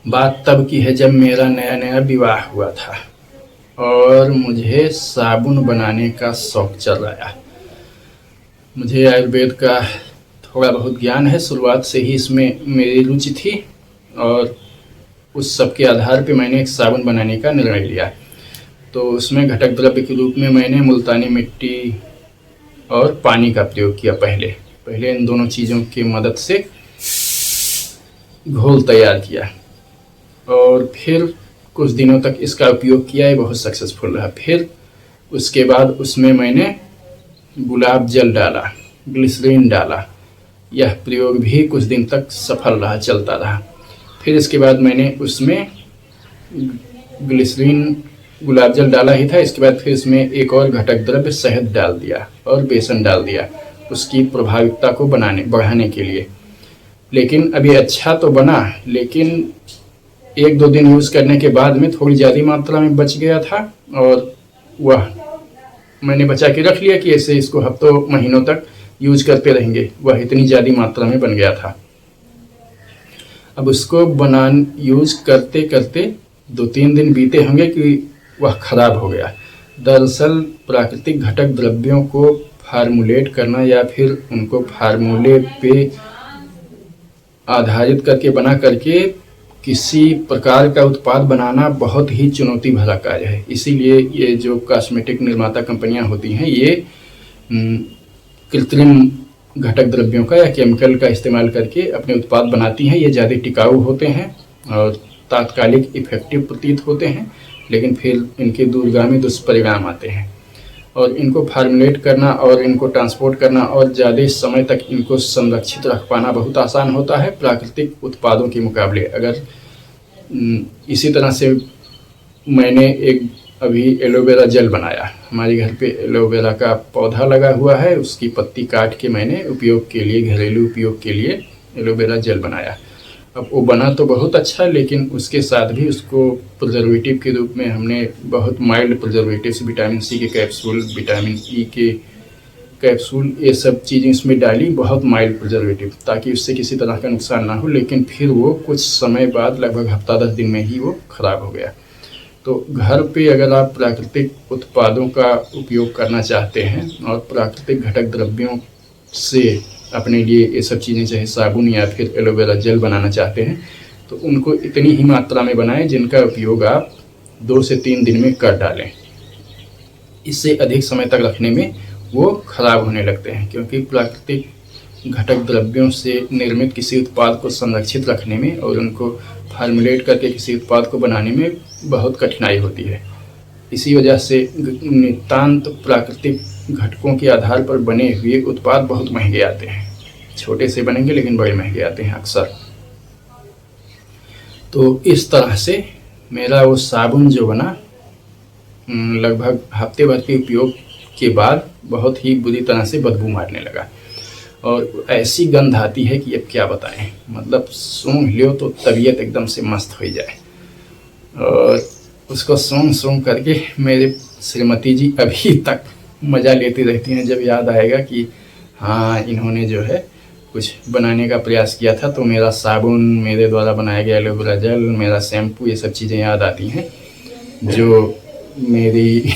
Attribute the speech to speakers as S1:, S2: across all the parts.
S1: बात तब की है जब मेरा नया नया विवाह हुआ था और मुझे साबुन बनाने का शौक चल आया। मुझे आयुर्वेद का थोड़ा बहुत ज्ञान है, शुरुआत से ही इसमें मेरी रुचि थी और उस सब के आधार पे मैंने एक साबुन बनाने का निर्णय लिया। तो उसमें घटक द्रव्य के रूप में मैंने मुल्तानी मिट्टी और पानी का प्रयोग किया। पहले इन दोनों चीज़ों की मदद से घोल तैयार किया और फिर कुछ दिनों तक इसका उपयोग किया। ये बहुत सक्सेसफुल रहा। फिर उसके बाद उसमें मैंने गुलाब जल डाला, ग्लिसरीन डाला। यह प्रयोग भी कुछ दिन तक सफल रहा, चलता रहा। फिर इसके बाद मैंने उसमें ग्लिसरीन गुलाब जल डाला ही था। इसके बाद फिर इसमें एक और घटक द्रव्य शहद डाल दिया और बेसन डाल दिया उसकी प्रभाविकता को बढ़ाने के लिए। लेकिन अभी अच्छा तो बना, लेकिन एक दो दिन यूज़ करने के बाद में थोड़ी ज़्यादा मात्रा में बच गया था और वह मैंने बचा के रख लिया कि ऐसे इसको हफ्तों महीनों तक यूज करते रहेंगे। वह इतनी ज़्यादा मात्रा में बन गया था। अब उसको यूज करते करते 2-3 दिन बीते होंगे कि वह खराब हो गया। दरअसल प्राकृतिक घटक द्रव्यों को फार्मूलेट करना या फिर उनको फार्मूले पे आधारित करके बना करके किसी प्रकार का उत्पाद बनाना बहुत ही चुनौती भरा कार्य है। इसीलिए ये जो कॉस्मेटिक निर्माता कंपनियां होती हैं, ये कृत्रिम घटक द्रव्यों का या केमिकल का इस्तेमाल करके अपने उत्पाद बनाती हैं। ये ज़्यादा टिकाऊ होते हैं और तात्कालिक इफेक्टिव प्रतीत होते हैं, लेकिन फिर इनके दूरगामी दुष्परिणाम आते हैं। और इनको फार्मुलेट करना और इनको ट्रांसपोर्ट करना और ज़्यादा समय तक इनको संरक्षित रख पाना बहुत आसान होता है प्राकृतिक उत्पादों के मुकाबले। अगर इसी तरह से मैंने एक अभी एलोवेरा जेल बनाया। हमारे घर पे एलोवेरा का पौधा लगा हुआ है, उसकी पत्ती काट के मैंने उपयोग के लिए, घरेलू उपयोग के लिए एलोवेरा जेल बनाया। अब वो बना तो बहुत अच्छा, लेकिन उसके साथ भी उसको प्रिजर्वेटिव के रूप में हमने बहुत माइल्ड प्रिजर्वेटिव्स, विटामिन सी के कैप्सूल, विटामिन ई के कैप्सूल, ये सब चीज़ें इसमें डाली, बहुत माइल्ड प्रिजर्वेटिव, ताकि उससे किसी तरह का नुकसान ना हो। लेकिन फिर वो कुछ समय बाद, लगभग हफ्ता 10 दिन में ही वो ख़राब हो गया। तो घर पे अगर आप प्राकृतिक उत्पादों का उपयोग करना चाहते हैं और प्राकृतिक घटक द्रव्यों से अपने लिए ये सब चीज़ें, चाहे साबुन या फिर एलोवेरा जेल बनाना चाहते हैं, तो उनको इतनी ही मात्रा में बनाएं जिनका उपयोग आप 2 से 3 दिन में कर डालें। इससे अधिक समय तक रखने में वो खराब होने लगते हैं, क्योंकि प्राकृतिक घटक द्रव्यों से निर्मित किसी उत्पाद को संरक्षित रखने में और उनको फार्मुलेट करके किसी उत्पाद को बनाने में बहुत कठिनाई होती है। इसी वजह से नितांत प्राकृतिक घटकों के आधार पर बने हुए उत्पाद बहुत महंगे आते हैं। छोटे से बनेंगे लेकिन बड़े महंगे आते हैं अक्सर। तो इस तरह से मेरा वो साबुन जो बना, लगभग हफ्ते भर के उपयोग के बाद बहुत ही बुरी तरह से बदबू मारने लगा और ऐसी गंध आती है कि अब क्या बताएं। मतलब सूंघ लो तो तबीयत एकदम से मस्त हो जाए। और उसको सूंघ करके मेरे श्रीमती जी अभी तक मज़ा लेती रहती हैं, जब याद आएगा कि हाँ, इन्होंने जो है कुछ बनाने का प्रयास किया था। तो मेरा साबुन, मेरे द्वारा बनाया गया एलोवेरा जेल, मेरा शैम्पू, ये सब चीज़ें याद आती हैं जो मेरी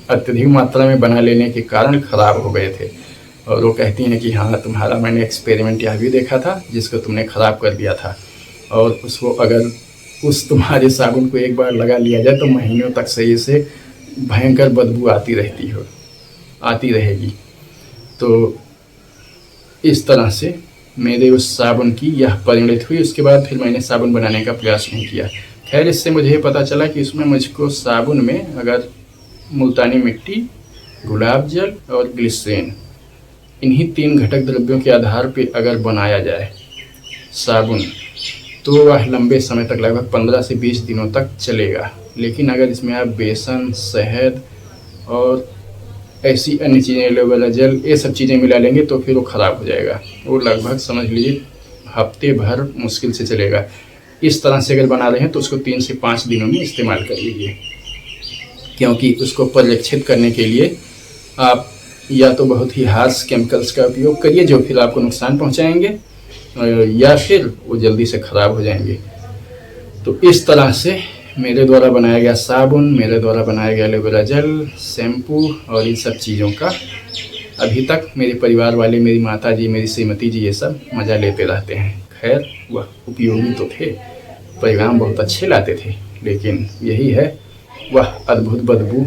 S1: अत्यधिक मात्रा में बना लेने के कारण ख़राब हो गए थे। और वो कहती हैं कि हाँ, तुम्हारा मैंने एक्सपेरिमेंट यह भी देखा था जिसको तुमने ख़राब कर दिया था, और उसको अगर उस तुम्हारे साबुन को एक बार लगा लिया जाए तो महीनों तक सही से भयंकर बदबू आती रहेगी। तो इस तरह से मेरे उस साबुन की यह परिणति हुई। उसके बाद फिर मैंने साबुन बनाने का प्रयास नहीं किया। खैर, इससे मुझे पता चला कि इसमें मुझको साबुन में अगर मुल्तानी मिट्टी, गुलाब जल और ग्लिसरीन, इन्हीं 3 घटक द्रव्यों के आधार पर अगर बनाया जाए साबुन, तो वह लंबे समय तक, लगभग 15 से 20 दिनों तक चलेगा। लेकिन अगर इसमें आप बेसन, शहद और ऐसी अन्य चीज़ें, एलोवेरा जेल, ये सब चीज़ें मिला लेंगे तो फिर वो ख़राब हो जाएगा। वो लगभग समझ लीजिए हफ्ते भर मुश्किल से चलेगा। इस तरह से अगर बना रहे हैं तो उसको 3 से 5 दिनों में इस्तेमाल कर लीजिए, क्योंकि उसको परिरक्षित करने के लिए आप या तो बहुत ही हार्श केमिकल्स का उपयोग करिए जो फिर आपको नुकसान पहुँचाएंगे, या फिर वो जल्दी से ख़राब हो जाएंगे। तो इस तरह से मेरे द्वारा बनाया गया साबुन, मेरे द्वारा बनाया गया एलोवेरा जेल, शैम्पू और इन सब चीज़ों का अभी तक मेरे परिवार वाले, मेरी माता जी, मेरी श्रीमती जी, ये सब मज़ा लेते रहते हैं। खैर वह उपयोगी तो थे, परिणाम बहुत अच्छे लाते थे, लेकिन यही है, वह अद्भुत बदबू